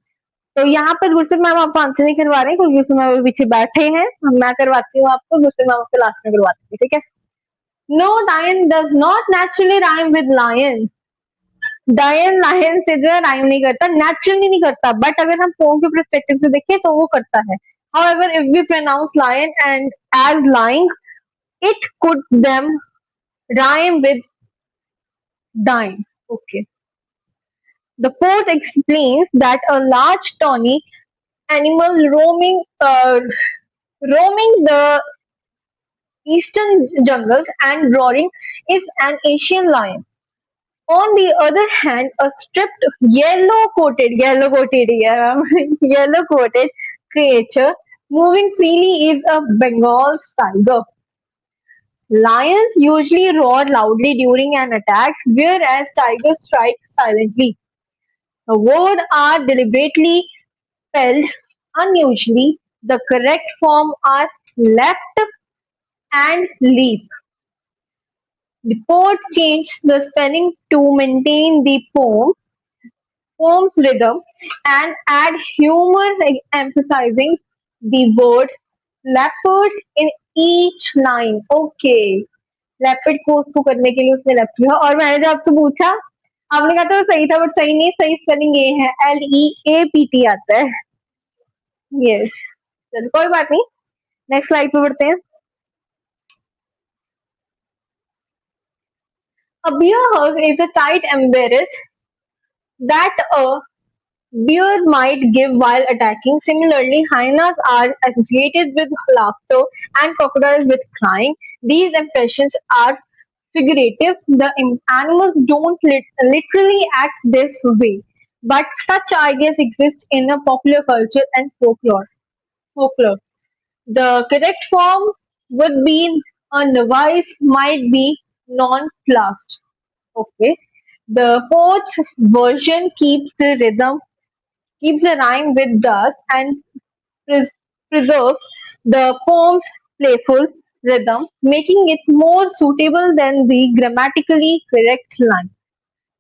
तो यहाँ पर गुरसेन मैम आपको आंसर नहीं करवा रहे हैं क्योंकि गुरसेन मैम पीछे बैठे हैं. मैं करवाती हूँ आपको, गुरसेन मैम आपको लास्ट में करवाती है. ठीक है. No, dine does not naturally rhyme with lion. Dine lion से जो है राइम नहीं करता, नेचुरली नहीं करता, बट अगर हम पोम के परस्पेक्टिव से देखें तो वो करता है. However, if we pronounce lion and as lying, it could them rhyme with dying. Okay. The poet explains that a large tawny animal roaming the eastern jungles and roaring is an Asian lion. On the other hand, a stripped yellow coated creature moving freely is a Bengal tiger. Lions usually roar loudly during an attack, whereas tigers strike silently. The words are deliberately spelled unusually. The correct form are left and leap. The poet changed the spelling to maintain the poem's rhythm and add humor, emphasizing the word leopard in each line. Okay. Leopard को उसको करने के लिए उसने लेफ्ट लिया. और मैंने जब आपसे पूछा आपने कहा था वो सही था, बट सही नहीं. सही स्पेलिंग ये है, LEAPT आता है. यस, चलो कोई बात नहीं. नेक्स्ट स्लाइड पे बढ़ते हैं. A bear hug is a tight embrace that a bear might give while attacking. Similarly, hyenas are associated with laughter and crocodiles with crying. These impressions are figurative. The animals don't literally act this way, but such ideas exist in a popular culture and folklore. The correct form would be a novice might be nonplussed. Okay. The fourth version keeps the rhyme with does and pres- preserves the poem's playful rhythm, making it more suitable than the grammatically correct line.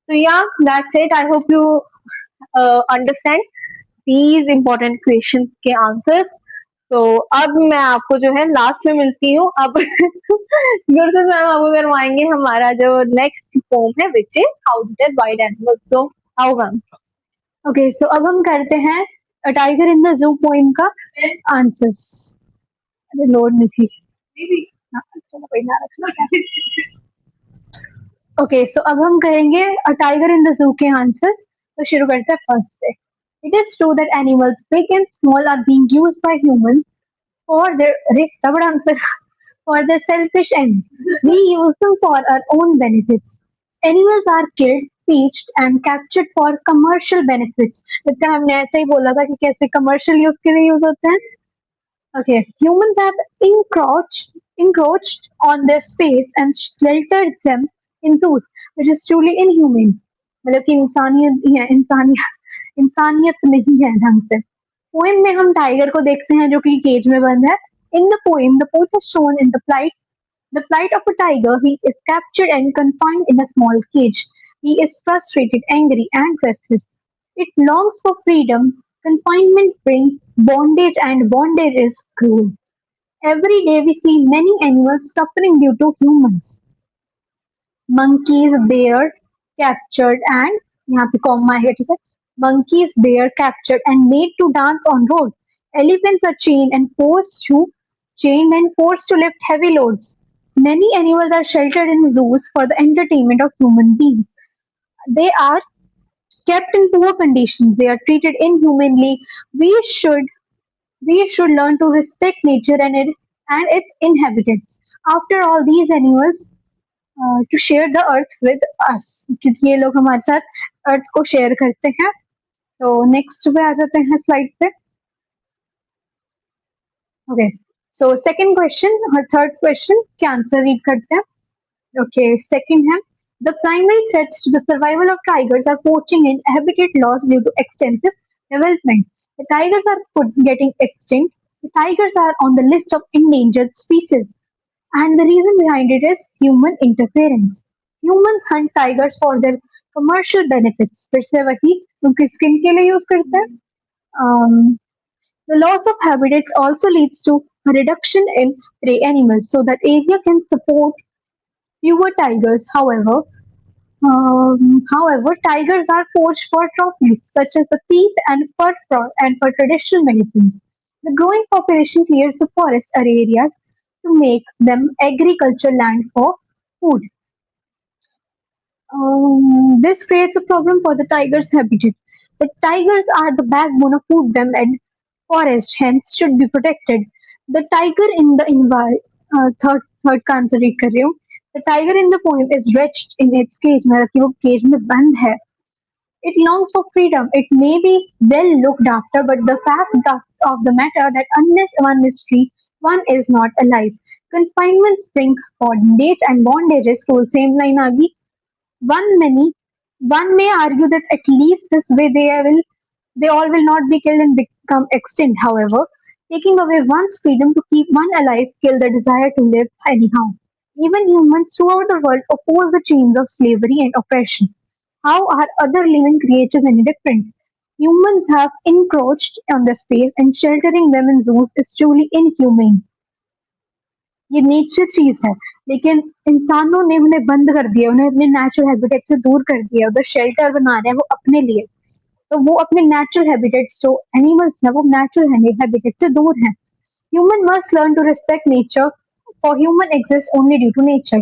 So yeah, that's it. I hope you understand these important questions के answers. तो अब मैं आपको जो है लास्ट में मिलती हूँ अब गुरसत मैम आपको करवाएंगे हमारा जो नेक्स्ट पोम है which is how did wild animals so how ma'am okay so अब हम करते हैं tiger in the zoo poem का आंसर्स। अरे लोड नहीं थी। हाँ, चलो कोई ना रखना। ओके सो अब हम करेंगे a tiger in the zoo के आंसर्स। तो शुरू करते हैं फर्स्ट से। It is true that animals big and small are being used by humans for their अरे इतना बड़ा answer for their selfish ends. We use them for our own benefits. Animals are killed, poached, and captured for commercial benefits. लगता है हमने ऐसे ही बोला था कि कैसे commercial use के लिए use होते हैं. Okay, humans have encroached on their space and sheltered them in zoos, which is truly inhumane. मतलब कि इंसानियत नहीं है ढंग से। पोएम में हम टाइगर को देखते हैं जो कि केज में बंद है। In the poem, the poet has shown in the plight of a tiger. He is captured and confined in a small cage. He is frustrated, angry, and restless. It longs for freedom. Confinement brings bondage, and bondage is cruel. Every day we see many animals suffering due to humans. Monkeys, bear captured and यहाँ पे comma है ठीक है. Monkeys, bear captured and made to dance on road. Elephants are chained and forced to lift heavy loads. Many animals are sheltered in zoos for the entertainment of human beings. They are kept in poor conditions. They are treated inhumanly. We should we should learn to respect nature and its inhabitants. After all, these animals to share the earth with us क्योंकि ये लोग हमारे साथ अर्थ को शेयर करते हैं। तो नेक्स्ट पे आ जाते हैं स्लाइड पे। ओके सो सेकंड क्वेश्चन और थर्ड क्वेश्चन के आंसर रीड करते हैं। ओके सेकंड है the primary threats to the survival of tigers are poaching and habitat loss due to extensive development. The tigers are getting extinct. The tigers are on the list of endangered species. And the reason behind it is human interference. Humans hunt tigers for their commercial benefits. फिर से वही उनकी स्किन के लिए यूज करते हैं। The loss of habitats also leads to a reduction in prey animals, so that area can support fewer tigers. However, tigers are poached for trophies such as the teeth and and for traditional medicines. The growing population clears the forest areas to make them agriculture land for food. This creates a problem for the tiger's habitat. The tigers are the backbone of food web and forest, hence should be protected. The tiger in the third का आंसर रीड कर रही हूँ। The tiger in the poem is wretched in its cage, मतलब कि वो केज में बंद है। It longs for freedom. It may be well looked after, but the fact of the matter that unless one is free, one is not alive. Confinements bring bondage, and bondage is cruel. Same line आ गई। One may argue that at least this way they all will not be killed and become extinct. However, taking away one's freedom to keep one alive kill the desire to live anyhow. Even humans throughout the world oppose the chains of slavery and oppression. How are other living creatures any different? Humans have encroached on their space and sheltering them in zoos is truly inhumane. ये नेचर चीज है लेकिन इंसानों ने उन्हें बंद कर दिया, उन्हें अपने नेचुरल हैबिटेट से दूर कर दिया। उधर शेल्टर बना रहे हैं वो अपने लिए, तो वो अपने नेचुरल हैबिटेट्स जो एनिमल्स हैं वो नेचुरल हैबिटेट से दूर हैं। Human must learn to respect nature, for human exist only due to nature.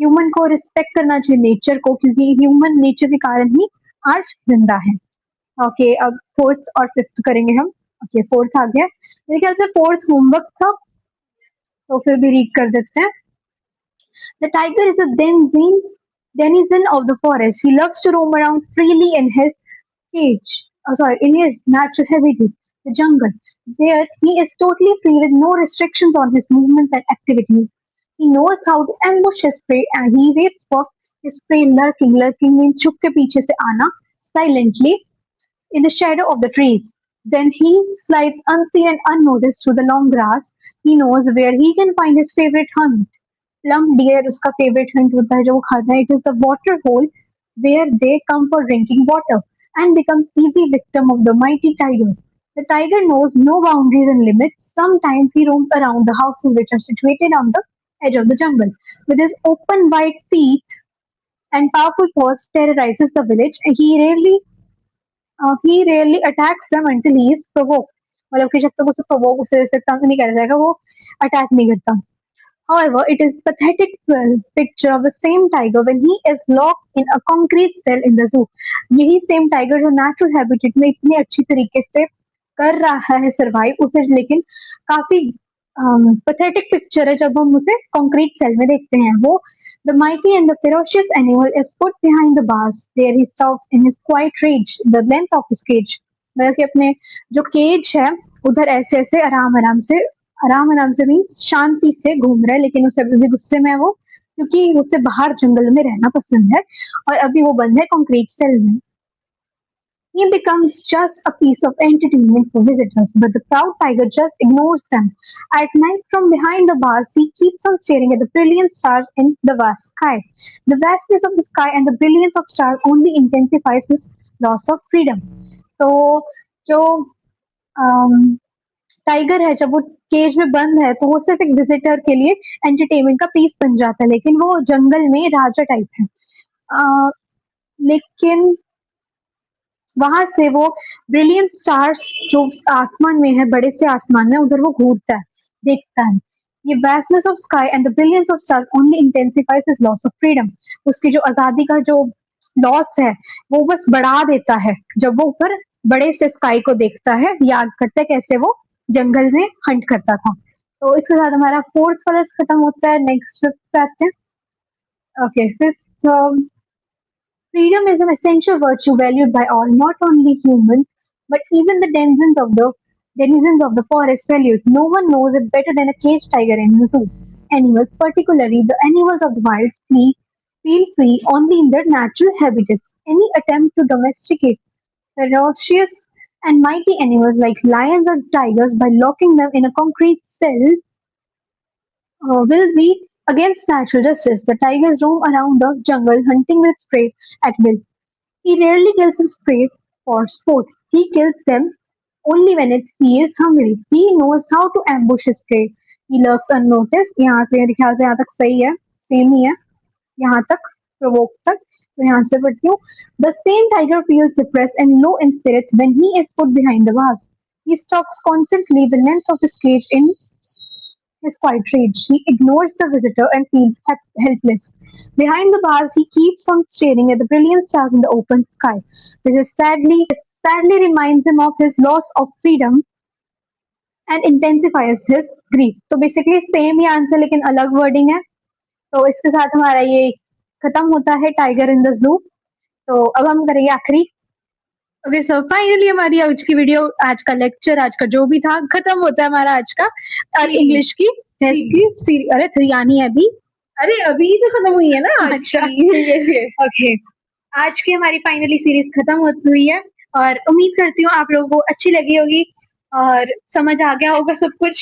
Human को रिस्पेक्ट करना चाहिए नेचर को, क्योंकि ह्यूमन नेचर के कारण ही आज जिंदा है। ओके, अब फोर्थ और फिफ्थ करेंगे हम। ओके, फोर्थ आ गया, मेरे ख्याल से फोर्थ होमवर्क था, तो फिर भी रीड कर देते हैं। The tiger is a denizen of the forest. He loves to roam around freely in his cage. Oh, sorry, in his natural habitat, the jungle. There, he is totally free with no restrictions on his movements and activities. He knows how to ambush his prey and he waits for his prey lurking. Lurking means छुप के पीछे से आना, silently in the shadow of the trees. Then he slides unseen and unnoticed through the long grass. He knows where he can find his favorite hunt. Plump deer उसका फेवरेट हंट होता है जो वो खाता है. It is the water hole where they come for drinking water and becomes easy victim of the mighty tiger. The tiger knows no boundaries and limits. Sometimes he roams around the houses which are situated on the edge of the jungle. With his open wide teeth and powerful paws terrorizes the village. He rarely attacks them until he is provoked. मतलब कि जब तक उसे provoke उसे तंग नहीं करा जाएगा वो अटैक नहीं करता. However, it is pathetic picture of the same tiger when he is locked in a concrete cell in the zoo. यही सेम टाइगर जो नेचुरल हैबिटेट में इतने अच्छी तरीके से कर रहा है सरवाइव, उसे लेकिन काफी pathetic पिक्चर है जब हम उसे कंक्रीट सेल में देखते हैं. वो the mighty and the ferocious animal is put behind the bars. There he stalks in his quiet rage, the length of his cage. मतलब कि अपने जो केज है उधर ऐसे ऐसे आराम आराम से भी शांति से घूम रहा है, लेकिन उसे अभी भी गुस्से में है वो, क्योंकि उसे बाहर जंगल में रहना पसंद है और अभी वो बंद है कंक्रीट सेल में. He becomes just a piece of entertainment for visitors, but the proud tiger just ignores them. At night, from behind the bars, he keeps on staring at the brilliant stars in the vast sky. The vastness of the sky and the brilliance of stars only intensifies his loss of freedom. तो जो टाइगर है जब वो केज में बंद है तो वो सिर्फ एक विजिटर के लिए एंटरटेनमेंट का पीस बन जाता है, लेकिन वो जंगल में राजा टाइप है. लेकिन वहां से वो ब्रिलियंट स्टार्स जो आसमान में है, बड़े से आसमान में, उधर वो घूरता है, देखता है. ये vastness of sky and the brilliance of stars only intensifies his loss of freedom. उसकी जो आजादी का जो लॉस है वो बस बढ़ा देता है जब वो ऊपर बड़े से स्काई को देखता है, याद करता है कैसे वो जंगल में हंट करता था. तो इसके साथ हमारा फोर्थ वाला खत्म होता है. नेक्स्ट फिफ्थ पे आते हैं. Okay, fifth. Freedom is an essential virtue valued by all, not only humans, but even the denizens of the forest value it. No one knows it better than a caged tiger in the zoo. Animals, particularly the animals of the wild, feel free only in their natural habitats. Any attempt to domesticate ferocious and mighty animals like lions or tigers by locking them in a concrete cell will be against natural justice. The tigers roam around the jungle hunting with prey at will. He rarely kills his prey for sport. He kills them only when he is hungry. He knows how to ambush his prey. He lurks unnoticed. यहाँ पे मेरे ख्याल से यहाँ तक सही है, सेम ही है यहाँ तक, provoke तक. तो यहाँ से पढ़ती हूँ. The same tiger feels depressed and low in spirits when he is put behind the bars. He stalks constantly the length of his cage in his quiet rage. He ignores the visitor and feels helpless. Behind the bars, he keeps on staring at the brilliant stars in the open sky. This sadly reminds him of his loss of freedom and intensifies his grief. तो basically same ही आंसर लेकिन अलग wording है. तो इसके साथ हमारा ये खत्म होता है टाइगर इन द जू. तो अब हम करेंगे आखिरी. ओके, सो फाइनली हमारी आज की वीडियो, आज का लेक्चर, आज का जो भी था, खत्म होता है हमारा आज का. और इंग्लिश की टेस्ट की सीरीज, अरे 3 आनी है अभी, अरे अभी तो खत्म हुई है ना. अच्छा, ओके, आज की हमारी फाइनली सीरीज खत्म हुई है और उम्मीद करती हूँ आप लोगों को अच्छी लगी होगी और समझ आ गया होगा सब कुछ.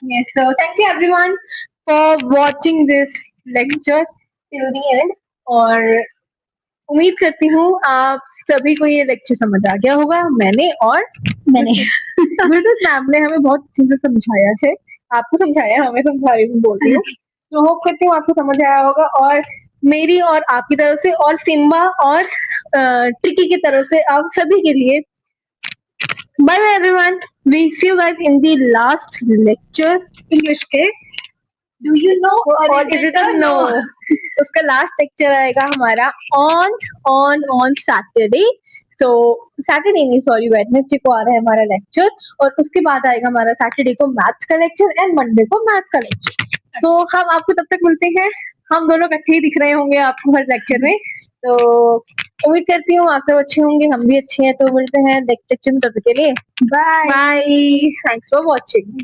So thank you everyone for watching this lecture till the end. और उम्मीद करती हूँ आप सभी को ये लेक्चर समझ आ गया होगा. मैंने गुरदत्त मैम ने हमें बहुत अच्छे से समझाया है. आपको समझाया, हमें समझा रही हूँ, बोल रही हूँ. तो होप करती हूँ आपको समझ आया होगा और मेरी और आपकी तरफ से और सिम्बा और ट्रिकी की तरफ से आप सभी के लिए bye bye everyone. We see you guys in the last lecture English के. डू यू नो और इज इट नो? उसका लास्ट लेक्चर आएगा हमारा ऑन सैटरडे। सो सैटरडे नहीं, सॉरी, वेडनेसडे को आ रहा है हमारा लेक्चर, और उसके बाद आएगा हमारा सैटरडे को मैथ्स का लेक्चर एंड मंडे को मैथ्स का लेक्चर। तो हम आपको तब तक मिलते हैं, हम दोनों इकट्ठे ही दिख रहे होंगे आपको हर लेक्चर में। तो उम्मीद करती हूँ आप सब अच्छे होंगे, हम भी अच्छे हैं। तो मिलते हैं नेक्स्ट लेक्चर में, तब तक के लिए bye. Bye, thanks for watching.